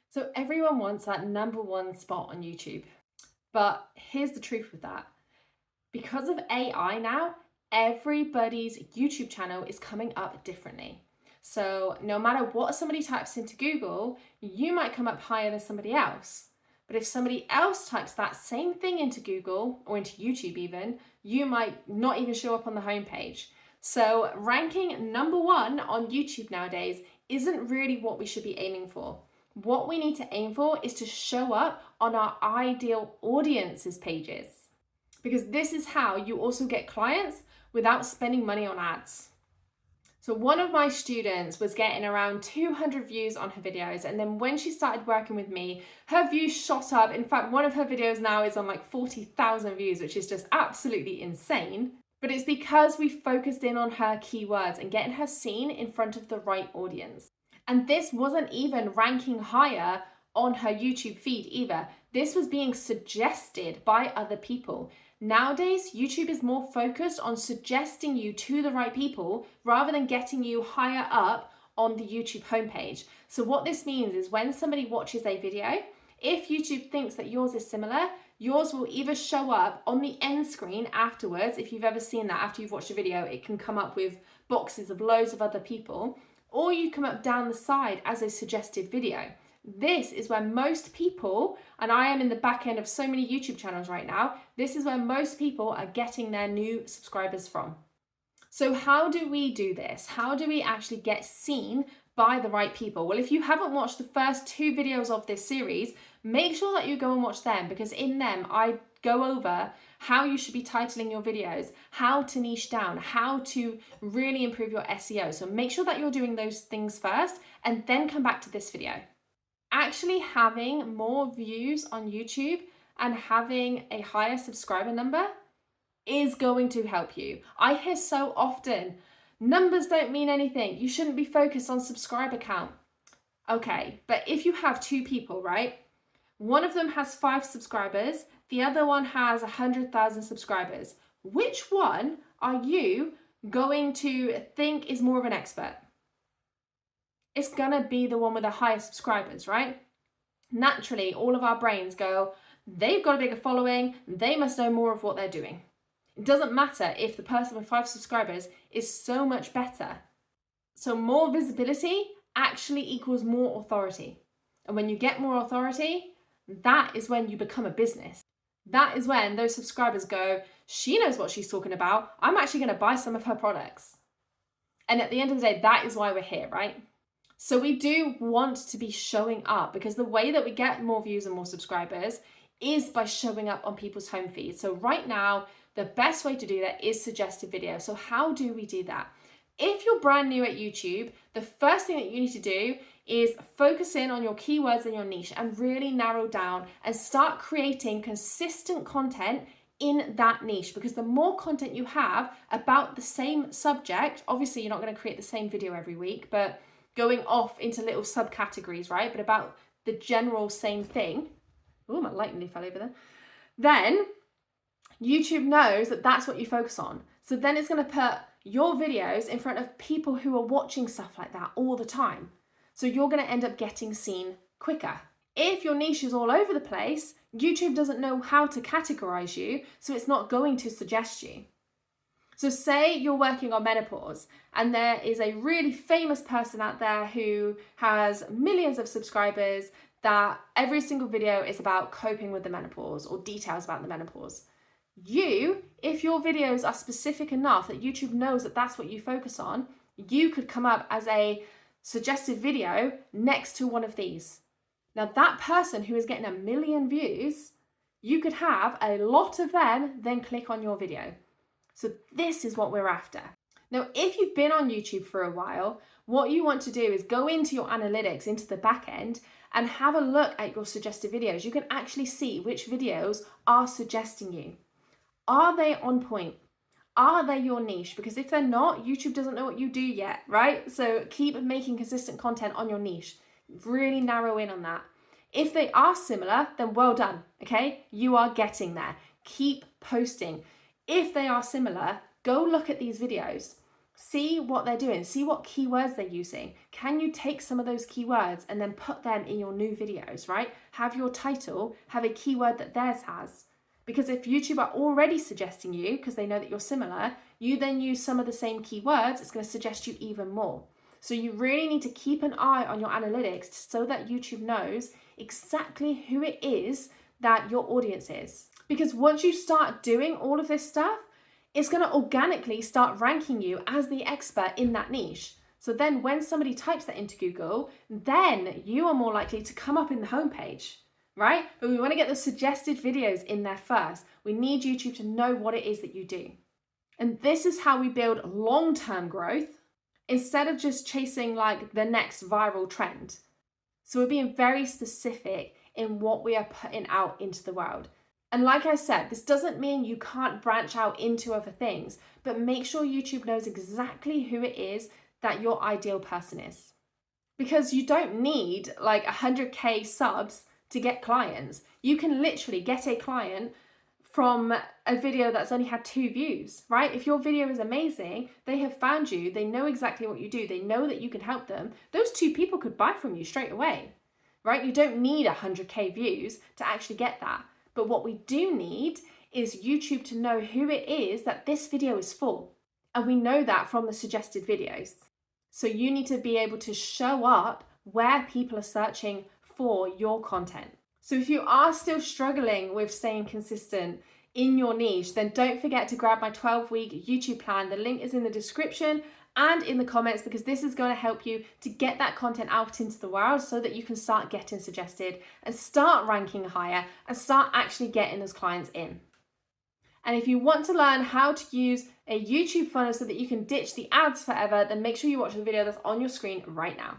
So everyone wants that number one spot on YouTube. But here's the truth with that. Because of AI now, everybody's YouTube channel is coming up differently. So no matter what somebody types into Google, you might come up higher than somebody else. But if somebody else types that same thing into Google or into YouTube even, you might not even show up on the homepage. So ranking number one on YouTube nowadays isn't really what we should be aiming for. What we need to aim for is to show up on our ideal audience's pages, because this is how you also get clients without spending money on ads. So one of my students was getting around 200 views on her videos, and then when she started working with me, her views shot up. In fact, one of her videos now is on like 40,000 views, which is just absolutely insane. But it's because we focused in on her keywords and getting her seen in front of the right audience. And this wasn't even ranking higher on her YouTube feed either. This was being suggested by other people. Nowadays, YouTube is more focused on suggesting you to the right people rather than getting you higher up on the YouTube homepage. So what this means is when somebody watches a video, if YouTube thinks that yours is similar, yours will either show up on the end screen afterwards. If you've ever seen that, after you've watched a video, it can come up with boxes of loads of other people, or you come up down the side as a suggested video. This is where most people, and I am in the back end of so many YouTube channels right now, this is where most people are getting their new subscribers from. So how do we do this? How do we actually get seen by the right people? Well, if you haven't watched the first 2 videos of this series, make sure that you go and watch them, because in them I go over how you should be titling your videos, how to niche down, how to really improve your SEO. So make sure that you're doing those things first and then come back to this video. Actually having more views on YouTube and having a higher subscriber number is going to help you. I hear so often, numbers don't mean anything. You shouldn't be focused on subscriber count. Okay, but if you have 2 people, right? One of them has 5 subscribers, the other one has 100,000 subscribers. Which one are you going to think is more of an expert? It's gonna be the one with the highest subscribers, right? Naturally, all of our brains go, they've got a bigger following, they must know more of what they're doing. It doesn't matter if the person with 5 subscribers is so much better. So more visibility actually equals more authority. And when you get more authority, that is when you become a business. That is when those subscribers go, she knows what she's talking about. I'm actually going to buy some of her products. And at the end of the day, that is why we're here, right? So we do want to be showing up, because the way that we get more views and more subscribers is by showing up on people's home feeds. So right now, the best way to do that is suggested video. So how do we do that? If you're brand new at YouTube, the first thing that you need to do is focus in on your keywords and your niche and really narrow down and start creating consistent content in that niche, because the more content you have about the same subject, obviously you're not going to create the same video every week, but going off into little subcategories, right? But about the general same thing. Oh, my light nearly fell over there. Then YouTube knows that that's what you focus on. So then it's going to put your videos in front of people who are watching stuff like that all the time. So you're going to end up getting seen quicker. If your niche is all over the place, YouTube doesn't know how to categorize you, so it's not going to suggest you. So say you're working on menopause and there is a really famous person out there who has millions of subscribers that every single video is about coping with the menopause or details about the menopause. You, if your videos are specific enough that YouTube knows that that's what you focus on, you could come up as a suggested video next to one of these. Now that person who is getting 1 million views, you could have a lot of them then click on your video. So this is what we're after. Now, if you've been on YouTube for a while, what you want to do is go into your analytics, into the back end, and have a look at your suggested videos. You can actually see which videos are suggesting you. Are they on point? Are they your niche? Because if they're not, YouTube doesn't know what you do yet, right? So keep making consistent content on your niche. Really narrow in on that. If they are similar, then well done, okay? You are getting there. Keep posting. If they are similar, go look at these videos. See what they're doing, see what keywords they're using. Can you take some of those keywords and then put them in your new videos, right? Have your title have a keyword that theirs has. Because if YouTube are already suggesting you, because they know that you're similar, you then use some of the same keywords, it's going to suggest you even more. So you really need to keep an eye on your analytics so that YouTube knows exactly who it is that your audience is. Because once you start doing all of this stuff, it's going to organically start ranking you as the expert in that niche. So then when somebody types that into Google, then you are more likely to come up in the homepage, right? But we want to get the suggested videos in there first. We need YouTube to know what it is that you do. And this is how we build long-term growth instead of just chasing like the next viral trend. So we're being very specific in what we are putting out into the world. And like I said, this doesn't mean you can't branch out into other things, but make sure YouTube knows exactly who it is that your ideal person is. Because you don't need like 100K subs to get clients. You can literally get a client from a video that's only had 2 views, right? If your video is amazing, they have found you, they know exactly what you do, they know that you can help them. Those 2 people could buy from you straight away, right? You don't need 100K views to actually get that. But what we do need is YouTube to know who it is that this video is for. And we know that from the suggested videos. So you need to be able to show up where people are searching for your content. So if you are still struggling with staying consistent in your niche, then don't forget to grab my 12-week YouTube plan. The link is in the description and in the comments, because this is going to help you to get that content out into the world so that you can start getting suggested and start ranking higher and start actually getting those clients in. And if you want to learn how to use a YouTube funnel so that you can ditch the ads forever, then make sure you watch the video that's on your screen right now.